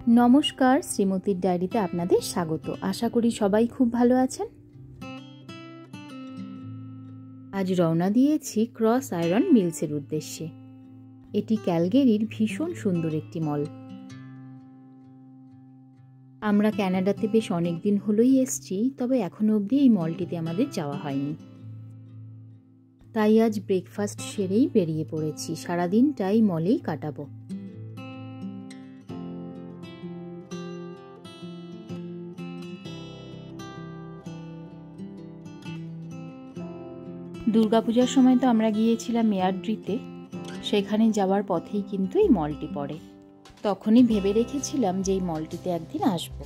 নমস্কার, শ্রীমতীর ডায়েরিতে আপনাদের স্বাগত। আশা করি সবাই খুব ভালো আছেন। আজ রওনা দিয়েছি ক্রস আয়রন মিলসের উদ্দেশ্যে। এটি ক্যালগেরির ভীষণ সুন্দর একটি মল। আমরা কানাডাতে বেশ অনেক দিন হলোই এসেছি, তবে এখনো অবধি এই মলটিতে আমাদের যাওয়া হয়নি। তাই আজ ব্রেকফাস্ট সেরেই বেরিয়ে পড়েছি। সারাদিনটাই মলেই কাটাবো। দুর্গাপূজার সময় তো আমরা গিয়েছিলাম মেয়ারড্রিতে। সেখানে যাওয়ার পথেই কিন্তু এই মলটি পড়ে। তখনই ভেবে রেখেছিলাম যে এই মলটিতে একদিন আসব।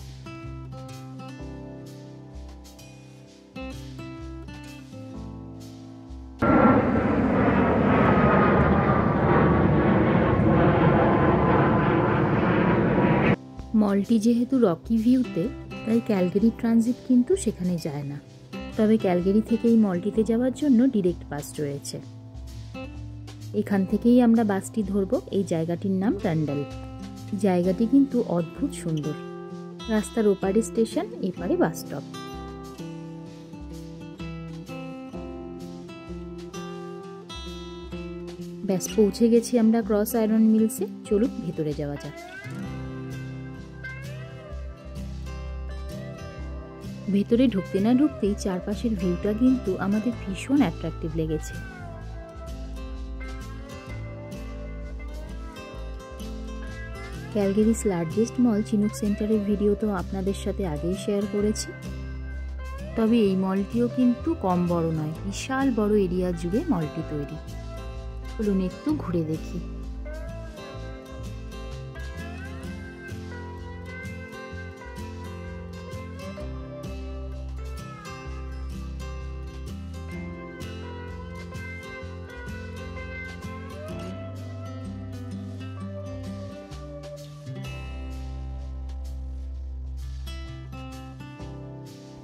মলটি যেহেতু রকি ভিউতে, তাই ক্যালগেরি ট্রানজিট কিন্তু সেখানে যায় না। তবে ক্যালগেরি থেকে এই মলটিতে যাওয়ার জন্য ডিরেক্ট বাস রয়েছে। এখান থেকেই আমরা বাসটি ধরব। এই জায়গাটির নাম রান্ডাল। জায়গাটি কিন্তু অদ্ভুত সুন্দর। রাস্তার ওপারে স্টেশন, এপারে বাস স্টপ। ব্যাস পৌঁছে গেছি আমরা ক্রস আয়রন মিলসে। চলুন ভেতরে যাওয়া যাক। ভেতরে ঢুকতে না ঢুকতেই চারপাশের ভিউটা কিন্তু আমাদের ভীষণ অ্যাট্রাকটিভ লেগেছে। ক্যালগেরিস লার্জেস্ট মল চিনুক সেন্টারের ভিডিও তো আপনাদের সাথে আগেই শেয়ার করেছি। তবে এই মলটিও কিন্তু কম বড় নয়, বিশাল বড় এরিয়া জুড়ে মলটি তৈরি। চলুন একটু ঘুরে দেখি।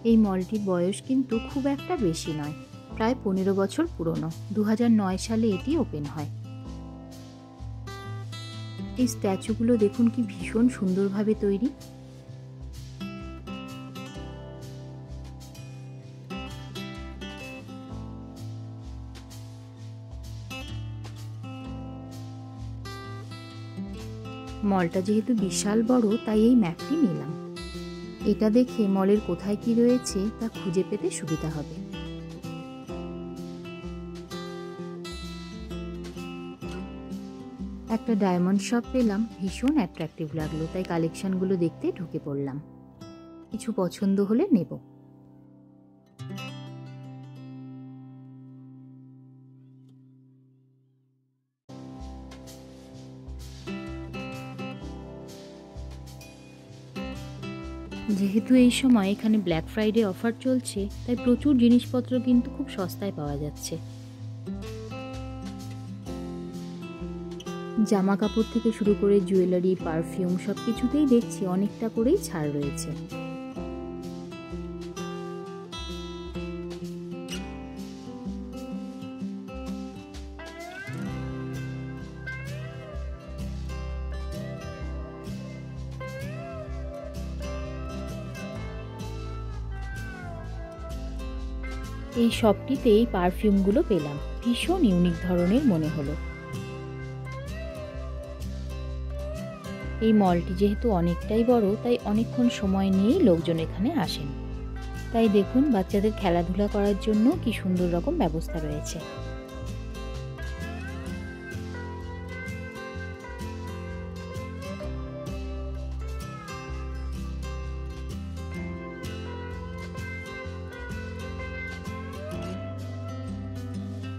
এই মলটির বয়স কিন্তু খুব একটা বেশি নয়, প্রায় 15 বছর পুরনো। 2009 সালে এটি ওপেন হয়। এই স্ট্যাচুগুলো দেখুন কি ভীষণ সুন্দরভাবে তৈরি। মলটা যেহেতু বিশাল বড়, তাই এই ম্যাপটি নিলাম। এটা দেখে মলের কোথায় কি রয়েছে তা খুঁজে পেতে সুবিধা হবে। একটা ডায়মন্ড শপ পেলাম, ভীষণ অ্যাট্রাকটিভ লাগলো, তাই কালেকশনগুলো দেখতে ঢুকে পড়লাম। কিছু পছন্দ হলে নেব। যেহেতু এই সময় এখানে ব্ল্যাক ফ্রাইডে অফার চলছে, তাই প্রচুর জিনিসপত্র কিন্তু খুব সস্তায় পাওয়া যাচ্ছে। জামা কাপড় থেকে শুরু করে জুয়েলারি, পারফিউম সবকিছুতেই দেখছি অনেকটা করেই ছাড় রয়েছে। এই শপটিতেই পারফিউমগুলো পেলাম, ভীষণ ইউনিক ধরনের মনে হলো। এই মলটি যেহেতু অনেকটাই বড়, তাই অনেকক্ষণ সময় নিয়েই লোকজন এখানে আসেন। তাই দেখুন বাচ্চাদের খেলাধুলা করার জন্য কি সুন্দর রকম ব্যবস্থা রয়েছে।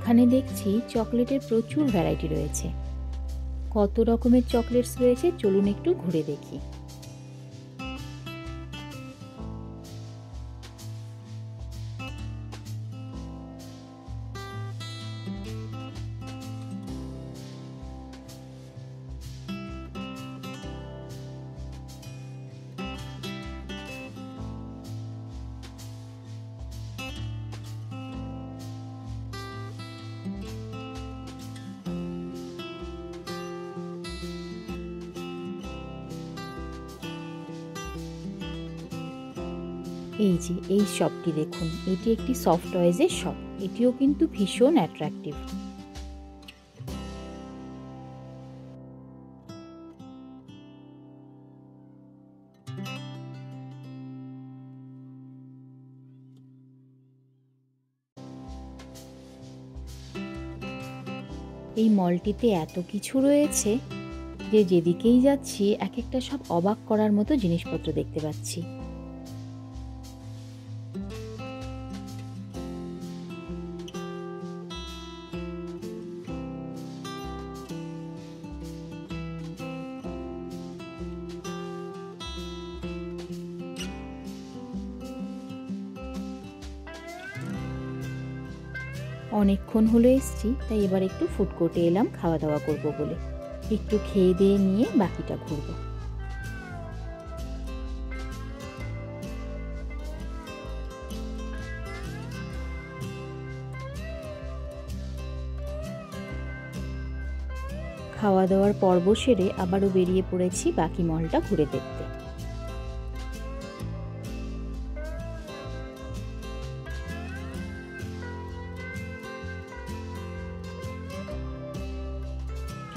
এখানে দেখছি চকলেটের প্রচুর ভ্যারাইটি রয়েছে। কত রকমের চকলেটস রয়েছে চলুন একটু ঘুরে দেখি। এই যে এই শপটি দেখুন, এটি একটি সফট টয়েজের শপ। এটিও কিন্তু ভীষণ অ্যাট্রাকটিভ। এই মলটিতে এত কিছু রয়েছে যে যেদিকেই যাচ্ছি এক একটা সব অবাক করার মতো জিনিসপত্র দেখতে পাচ্ছি। অনেকক্ষণ হলো এসছি, তাই এবার একটু ফুড কোর্টে এলাম খাওয়া দাওয়া করব বলে। একটু খেয়ে দিয়ে নিয়ে বাকিটা ঘুরব। খাওয়া দাওয়ার পর্ব সেরে আবারও বেরিয়ে পড়েছি বাকি মলটা ঘুরে দেখতে।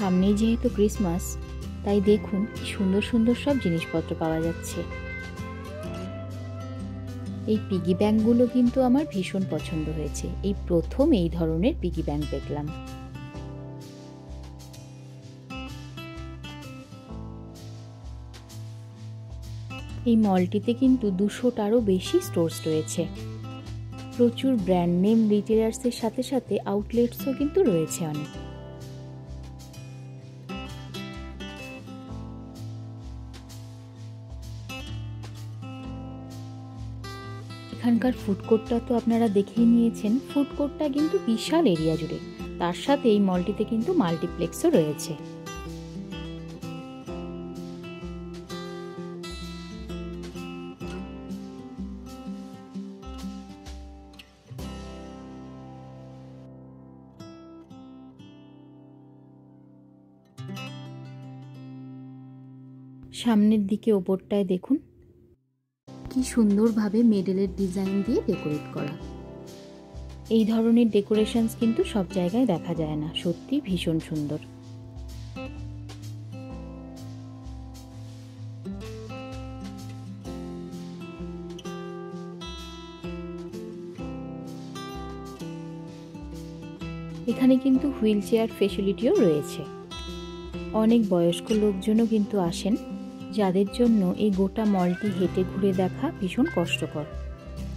সামনেই যেহেতু ক্রিসমাস, তাই দেখুন কি সুন্দর সুন্দর সব জিনিসপত্র পাওয়া যাচ্ছে। এই পিগি ব্যাংকগুলো কিন্তু আমার ভীষণ পছন্দ হয়েছে। এই প্রথম এই ধরনের পিগি ব্যাংক দেখলাম। এই মলটিতে কিন্তু 200টারও বেশি স্টোরস রয়েছে। প্রচুর ব্র্যান্ড নেম রিটেলার্সের সাথে সাথে আউটলেটসও কিন্তু রয়েছে অনেক। এখানকার ফুড কোর্টটা তো আপনারা দেখেই নিয়েছেন। ফুড কোর্টটা কিন্তু বিশাল এরিয়া জুড়ে। তার সাথে এই মলটিতে কিন্তু মাল্টিপ্লেক্সও রয়েছে। সামনের দিকে ওপরটায় দেখুন কি সুন্দরভাবে মেডেলের ডিজাইন দিয়ে ডেকোরেট করা। এই ধরনের ডেকোরেশনস কিন্তু সব জায়গায় দেখা যায় না, সত্যি ভীষণ সুন্দর। এখানে কিন্তু হুইল চেয়ার ফেসিলিটিও রয়েছে। অনেক বয়স্ক লোকজনও কিন্তু আসেন, যাদের জন্য এই গোটা মলটি হেঁটে ঘুরে দেখা ভীষণ কষ্টকর।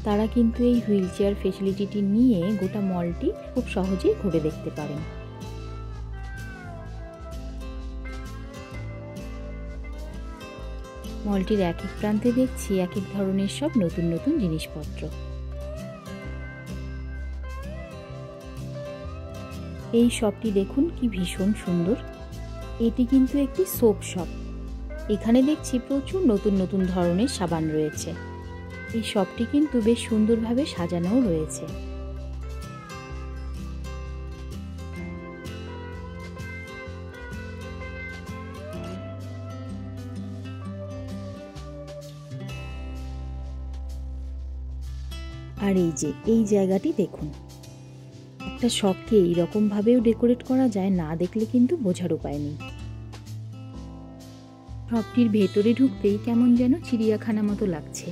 তারা কিন্তু এই হুইল চেয়ার ফেসিলিটিটি নিয়ে গোটা মলটি খুব সহজেই ঘুরে দেখতে পারেন। মলটির এক এক প্রান্তে দেখছি এক এক ধরনের সব নতুন নতুন জিনিসপত্র। এই শপটি দেখুন কি ভীষণ সুন্দর। এটি কিন্তু একটি সোপ শপ। এখানে দেখছি প্রচুর নতুন নতুন ধরনের সাবান রয়েছে। এই শপটি কিন্তু বেশ সুন্দরভাবে সাজানোও রয়েছে। আর এই যে এই জায়গাটি দেখুন, একটা শপকে এইরকম ভাবেও ডেকোরেট করা যায়, না দেখলে কিন্তু বোঝার উপায় নেই। শপটির ভেতরে ঢুকতেই কেমন যেন চিড়িয়াখানা মতো লাগছে।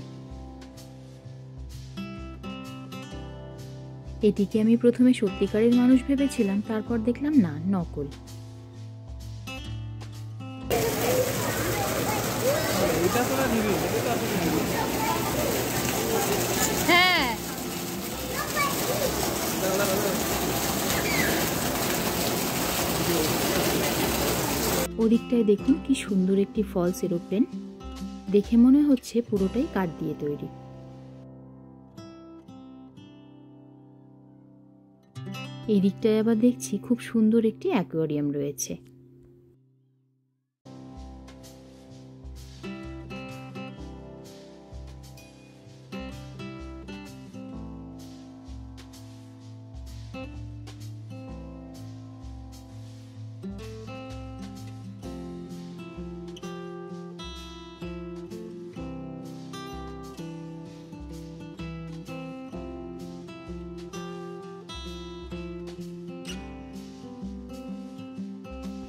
এটিকে আমি প্রথমে সত্যিকারের মানুষ ভেবেছিলাম, তারপর দেখলাম না, নকল। হ্যাঁ, ওদিকটায় দেখুন কি সুন্দর একটি ফলস এরোপ্লেন। দেখে মনে হচ্ছে পুরোটাই কাঠ দিয়ে তৈরি। এই দিকটায় আবার দেখছি খুব সুন্দর একটি অ্যাকোয়ারিয়াম রয়েছে।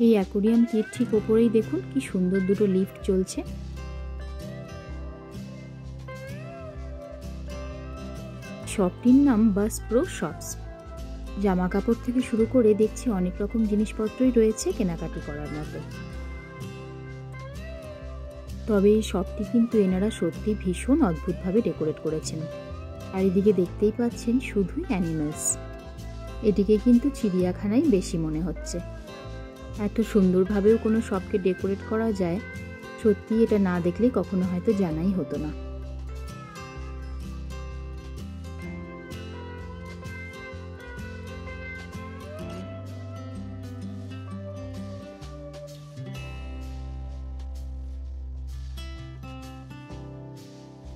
এই অ্যাকোরিয়ামটির ঠিক ওপরেই দেখুন কি সুন্দর দুটো লিফট চলছে। শপটির নাম বাস প্রো শপস। জামা কাপড় থেকে শুরু করে দেখছি অনেক রকম জিনিসপত্রই রয়েছে কেনাকাটি করার মতো। তবে এই শপটি কিন্তু এনারা সত্যি ভীষণ অদ্ভুতভাবে ডেকোরেট করেছেন। চারিদিকে দেখতেই পাচ্ছেন শুধুই অ্যানিমালস। এটিকে কিন্তু চিড়িয়াখানাই বেশি মনে হচ্ছে। এত সুন্দরভাবেও কোনো শপকে ডেকোরেট করা যায়, সত্যি এটা না দেখলে কখনো হয়তো জানাই হতো না।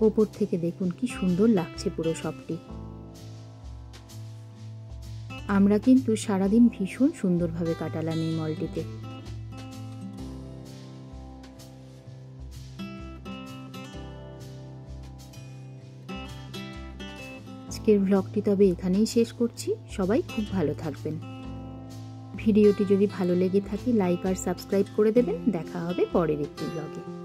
ওপর থেকে দেখুন কি সুন্দর লাগছে পুরো শপটি। আমরা কিন্তু সারাদিন ভীষণ সুন্দরভাবে কাটালাম এই মলটিতে। আজকের ভ্লগটি তবে এখানেই শেষ করছি। সবাই খুব ভালো থাকবেন। ভিডিওটি যদি ভালো লেগে থাকে লাইক আর সাবস্ক্রাইব করে দেবেন। দেখা হবে পরের একটি ভ্লগে।